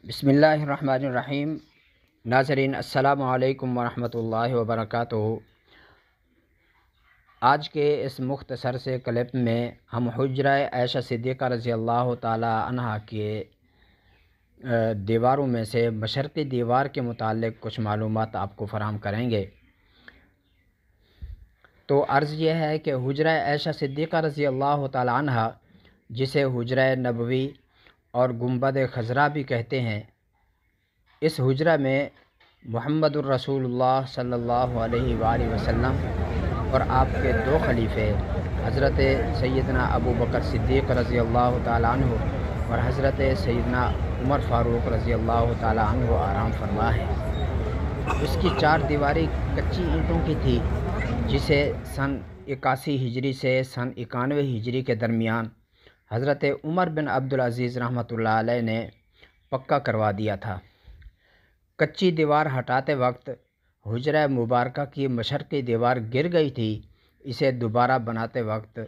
بسم اللہ الرحمن الرحیم۔ ناظرین السلام علیکم ورحمۃ اللہ وبرکاتہ۔ آج کے اس مختصر سے کلپ میں ہم حجرہ عائشہ صدیقہ رضی اللہ تعالی عنہا کے دیواروں میں سے مشرقی دیوار کے متعلق کچھ معلومات آپ کو فراہم کریں گے۔ تو عرض یہ ہے کہ حجرہ عائشہ صدیقہ رضی اللہ تعالی عنہا، جسے حجرہ نبوی اور گنبد خضرا بھی کہتے ہیں، اس حجرہ میں محمد الرسول اللہ صلی اللہ علیہ وآلہ وسلم اور آپ کے دو خلیفے حضرت سیدنا ابو بکر صدیق رضی اللہ تعالیٰ عنہ اور حضرت سیدنا عمر فاروق رضی اللہ تعالیٰ عنہ آرام فرما ہے۔ اس کی چار دیواری کچی اینٹوں کی تھی، جسے سن 81 ہجری سے سن 91 ہجری کے درمیان حضرت عمر بن عبدالعزیز رحمۃ اللہ علیہ نے پکا کروا دیا تھا۔ کچی دیوار ہٹاتے وقت حجرہ مبارکہ کی مشرقی دیوار گر گئی تھی۔ اسے دوبارہ بناتے وقت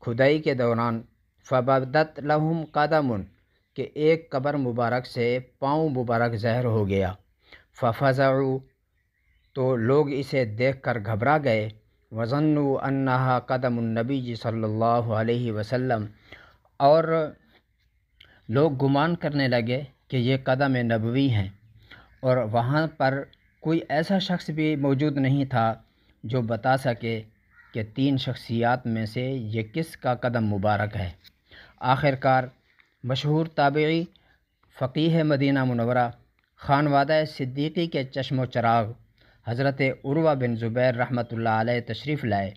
کھدائی کے دوران فبدت لہم قدم کہ ایک قبر مبارک سے پاؤں مبارک ظاہر ہو گیا۔ ففزعوا تو لوگ اسے دیکھ کر گھبرا گئے۔ وظنوا انہا قدم النبی صلی اللہ علیہ وسلم، اور لوگ گمان کرنے لگے کہ یہ قدم نبوی ہیں، اور وہاں پر کوئی ایسا شخص بھی موجود نہیں تھا جو بتا سکے کہ تین شخصیات میں سے یہ کس کا قدم مبارک ہے۔ آخر کار مشہور تابعی فقیہ مدینہ منورہ خانوادہ صدیقی کے چشم و چراغ حضرت عروہ بن زبیر رحمۃ اللہ علیہ تشریف لائے۔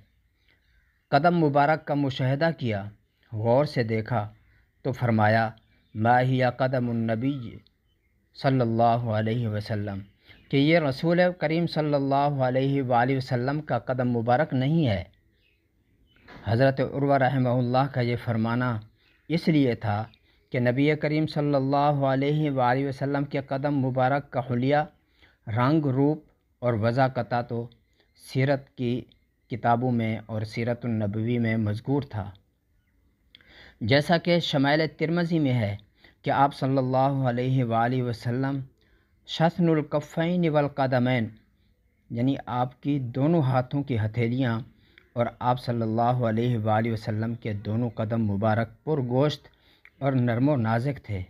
قدم مبارک کا مشاہدہ کیا، غور سے دیکھا تو فرمایا ما ہی قدم النبی صلی اللہ علیہ وسلم، کہ یہ رسول کریم صلی اللہ علیہ وآلہ وسلم کا قدم مبارک نہیں ہے۔ حضرت عروہ رحمہ اللہ کا یہ فرمانا اس لیے تھا کہ نبی کریم صلی اللہ علیہ وآلہ وسلم کے قدم مبارک کا حلیہ، رنگ، روپ اور وضاقتہ تو سیرت کی کتابوں میں اور سیرت النبوی میں مذکور تھا، جیسا کہ شمائل ترمذی میں ہے کہ آپ صلی اللہ علیہ وآلہ وسلم شثن الکفین والقدمین، یعنی آپ کی دونوں ہاتھوں کی ہتھیلیاں اور آپ صلی اللہ علیہ وآلہ وسلم کے دونوں قدم مبارک پر گوشت اور نرم و نازک تھے۔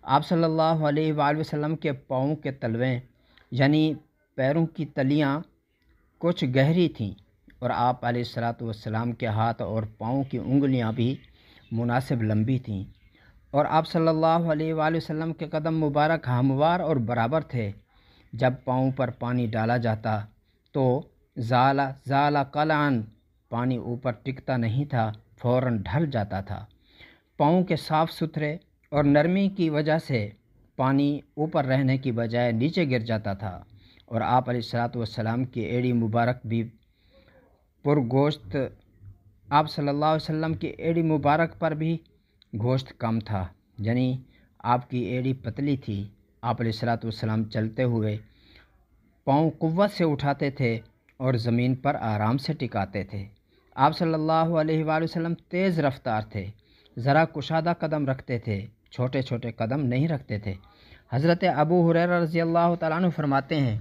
آپ صلی اللہ علیہ وآلہ وسلم کے پاؤں کے تلویں یعنی پیروں کی تلیاں کچھ گہری تھیں، اور آپ علیہ الصلاۃ والسلام کے ہاتھ اور پاؤں کی انگلیاں بھی مناسب لمبی تھیں، اور آپ صلی اللہ علیہ وآلہ وسلم کے قدم مبارک ہموار اور برابر تھے۔ جب پاؤں پر پانی ڈالا جاتا تو زال قلعن، پانی اوپر ٹکتا نہیں تھا، فوراً ڈھل جاتا تھا۔ پاؤں کے صاف ستھرے اور نرمی کی وجہ سے پانی اوپر رہنے کی بجائے نیچے گر جاتا تھا، اور آپ علیہ الصلاۃ والسلام کی ایڑی مبارک بھی پرگوشت، آپ صلی اللہ علیہ وسلم کی ایڑی مبارک پر بھی گوشت کم تھا، یعنی آپ کی ایڑی پتلی تھی۔ آپ علیہ الصلاۃ والسلام چلتے ہوئے پاؤں قوت سے اٹھاتے تھے اور زمین پر آرام سے ٹکاتے تھے۔ آپ صلی اللہ علیہ وآلہ وسلم تیز رفتار تھے، ذرا کشادہ قدم رکھتے تھے، چھوٹے چھوٹے قدم نہیں رکھتے تھے۔ حضرت ابو ہریرہ رضی اللہ تعالیٰ عنہ فرماتے ہیں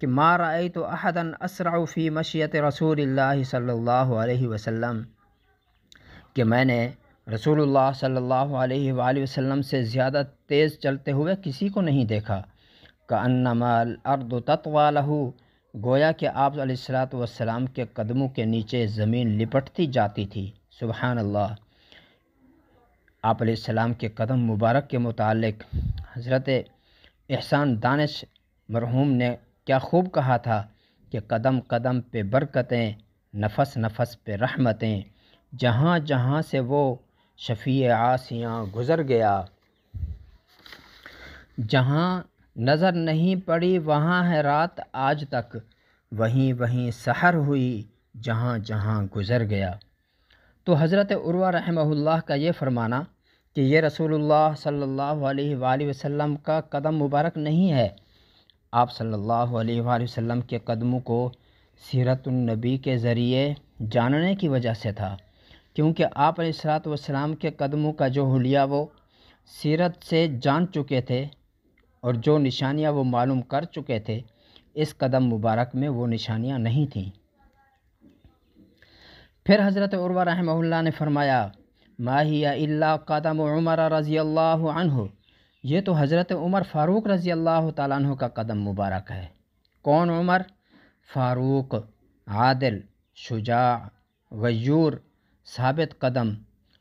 کہ ما رأیت احدا اسرع فی مشیۃ رسول اللہ صلی اللہ علیہ وسلم، کہ میں نے رسول اللہ صلی اللہ علیہ وآلہ وسلم سے زیادہ تیز چلتے ہوئے کسی کو نہیں دیکھا۔ کأنما الارض تطوی لہ، گویا کہ آپ علیہ الصلاۃ والسلام کے قدموں کے نیچے زمین لپٹتی جاتی تھی۔ سبحان اللہ۔ آپ علیہ السلام کے قدم مبارک کے متعلق حضرت احسان دانش مرحوم نے کیا خوب کہا تھا کہ قدم قدم پہ برکتیں، نفس نفس پہ رحمتیں، جہاں جہاں سے وہ شفیع عاصیاں گزر گیا، جہاں نظر نہیں پڑی وہاں ہے رات آج تک، وہیں وہیں سحر ہوئی جہاں جہاں گزر گیا۔ تو حضرت عروہ رحمہ اللہ کا یہ فرمانا کہ یہ رسول اللہ صلی اللہ علیہ وآلہ وسلم کا قدم مبارک نہیں ہے، آپ صلی اللہ علیہ وآلہ وسلم کے قدموں کو سیرت النبی کے ذریعے جاننے کی وجہ سے تھا، کیونکہ آپ علیہ الصلاۃ والسلام کے قدموں کا جو حلیہ وہ سیرت سے جان چکے تھے، اور جو نشانیاں وہ معلوم کر چکے تھے اس قدم مبارک میں وہ نشانیاں نہیں تھیں۔ پھر حضرت عروہ رحمہ اللہ نے فرمایا ما ہی الا قدم عمر رضی اللہ عنہ، یہ تو حضرت عمر فاروق رضی اللہ تعالیٰ عنہ کا قدم مبارک ہے۔ کون عمر؟ فاروق، عادل، شجاع، غیور، ثابت قدم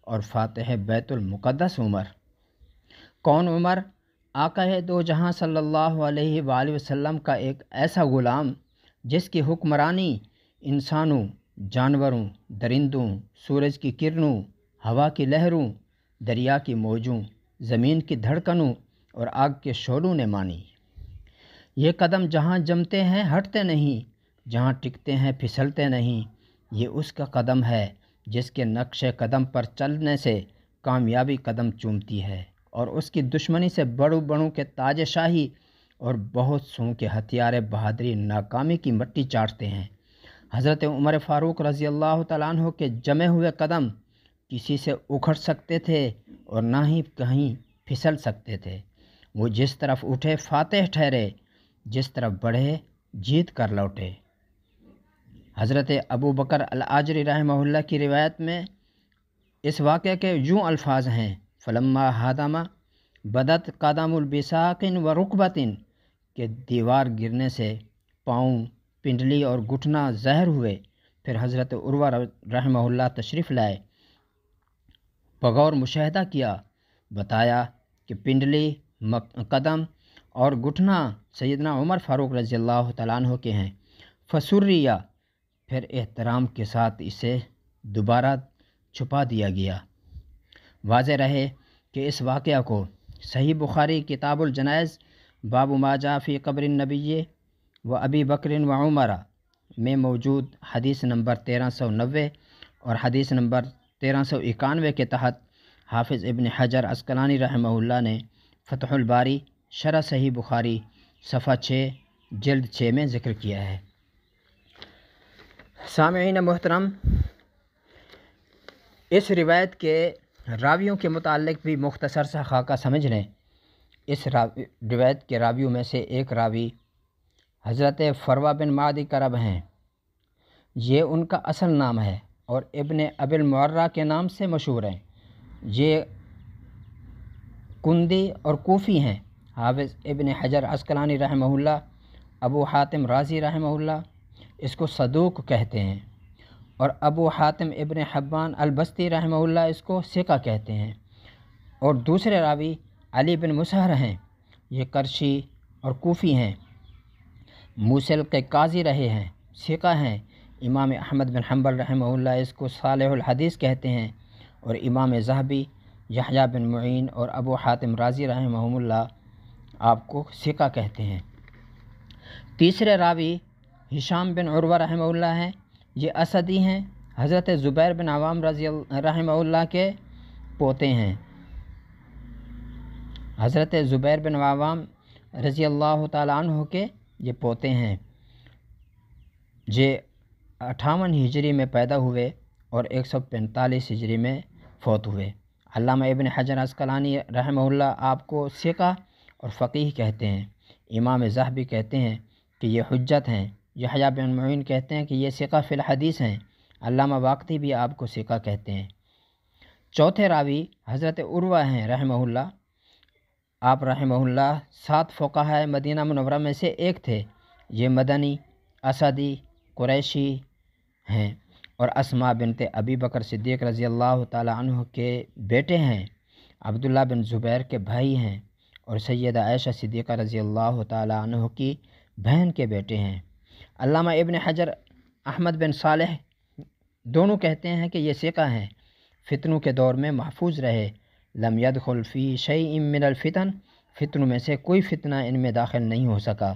اور فاتح بیت المقدس عمر۔ کون عمر؟ آقا دو جہاں صلی اللہ علیہ وآلہ وسلم کا ایک ایسا غلام جس کی حکمرانی انسانوں، جانوروں، درندوں، سورج کی کرنوں، ہوا کی لہروں، دریا کی موجوں، زمین کی دھڑکنوں اور آگ کے شعلوں نے مانی۔ یہ قدم جہاں جمتے ہیں ہٹتے نہیں، جہاں ٹکتے ہیں پھسلتے نہیں۔ یہ اس کا قدم ہے جس کے نقش قدم پر چلنے سے کامیابی قدم چومتی ہے اور اس کی دشمنی سے بڑوں بڑوں کے تاج شاہی اور بہت سوں کے ہتھیار بہادری ناکامی کی مٹی چاٹتے ہیں۔ حضرت عمر فاروق رضی اللہ تعالیٰ عنہ کے جمے ہوئے قدم کسی سے اکھڑ سکتے تھے اور نہ ہی کہیں پھسل سکتے تھے۔ وہ جس طرف اٹھے فاتح ٹھہرے، جس طرف بڑھے جیت کر لوٹے۔ حضرت ابو بکر العاجری رحمہ اللہ کی روایت میں اس واقعے کے یوں الفاظ ہیں فلما ہادما بدت قدم البساق و رکبتن، کہ دیوار گرنے سے پاؤں، پنڈلی اور گھٹنا زہر ہوئے۔ پھر حضرت عروہ رحمہ اللہ تشریف لائے، بغور مشاہدہ کیا، بتایا کہ پنڈلی، قدم اور گھٹنا سیدنا عمر فاروق رضی اللہ تعالیٰ عنہ کے ہیں۔ فسریہ، پھر احترام کے ساتھ اسے دوبارہ چھپا دیا گیا۔ واضح رہے کہ اس واقعہ کو صحیح بخاری کتاب الجنائز باب ما جاء فی قبر النبی و ابی بکر و عمر میں موجود حدیث نمبر 1390 اور حدیث نمبر 1391 کے تحت حافظ ابن حجر عسقلانی رحمہ اللہ نے فتح الباری شرح صحیح بخاری صفحہ 6 جلد 6 میں ذکر کیا ہے۔ سامعین محترم، اس روایت کے راویوں کے متعلق بھی مختصر سا خاکہ سمجھ لیں۔ اس روایت کے راویوں میں سے ایک راوی حضرت فروہ بن معدی کرب ہیں، یہ ان کا اصل نام ہے اور ابن ابی المعرہ کے نام سے مشہور ہیں۔ یہ کندی اور کوفی ہیں۔ حافظ ابن حجر عسقلانی رحمہ اللہ، ابو حاتم رازی رحمہ اللہ اس کو صدوق کہتے ہیں، اور ابو حاتم ابن حبان البستی رحمہ اللہ اس کو ثقہ کہتے ہیں۔ اور دوسرے راوی علی بن مسہر ہیں، یہ کرشی اور کوفی ہیں، موصل کے قاضی رہے ہیں، ثقہ ہیں۔ امام احمد بن حنبل رحمہ اللہ اس کو صالح الحدیث کہتے ہیں، اور امام ذہبی، یحییٰ بن معین اور ابو حاتم رازی رحمہ اللہ آپ کو ثقہ کہتے ہیں۔ تیسرے راوی ہشام بن عروہ رحمہ اللہ ہیں، یہ اسدی ہیں، حضرت زبیر بن عوام رحمہ اللہ کے پوتے ہیں۔ حضرت زبیر بن عوام رضی اللہ تعالیٰ عنہ کے یہ پوتے ہیں، یہ 58 ہجری میں پیدا ہوئے اور 145 ہجری میں فوت ہوئے۔ علامہ ابن حجر عسقلانی رحمہ اللہ آپ کو ثقہ اور فقیہ کہتے ہیں۔ امام ذہبی کہتے ہیں کہ یہ حجت ہیں۔ یحییٰ بن معین کہتے ہیں کہ یہ ثقہ فی الحدیث ہیں۔ علامہ واقدی بھی آپ کو ثقہ کہتے ہیں۔ چوتھے راوی حضرت عروہ ہیں رحمہ اللہ، آپ رحمہ اللہ 7 فقہاء مدینہ منورہ میں سے ایک تھے۔ یہ مدنی، اسدی، قریشی ہیں اور اسماء بنت ابی بکر صدیق رضی اللہ تعالیٰ عنہ کے بیٹے ہیں، عبداللہ بن زبیر کے بھائی ہیں اور سیدہ عائشہ صدیقہ رضی اللہ تعالیٰ عنہ کی بہن کے بیٹے ہیں۔ علامہ ابن حجر احمد بن صالح دونوں کہتے ہیں کہ یہ ثقہ ہیں، فتنوں کے دور میں محفوظ رہے، لم يدخل فی شیء من الفتن، فتنوں میں سے کوئی فتنہ ان میں داخل نہیں ہو سکا۔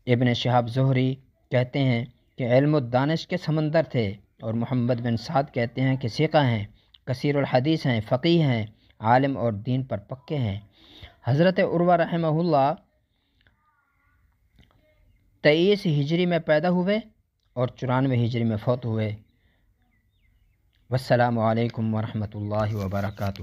ابن شہاب زہری کہتے ہیں کہ علم و دانش کے سمندر تھے، اور محمد بن سعد کہتے ہیں کہ ثقہ ہیں، کثیر الحدیث ہیں، فقیہ ہیں، عالم اور دین پر پکے ہیں۔ حضرت عروہ رحمہ اللہ 23 ہجری میں پیدا ہوئے اور 94 ہجری میں فوت ہوئے۔ والسلام علیکم ورحمۃ اللہ وبرکاتہ۔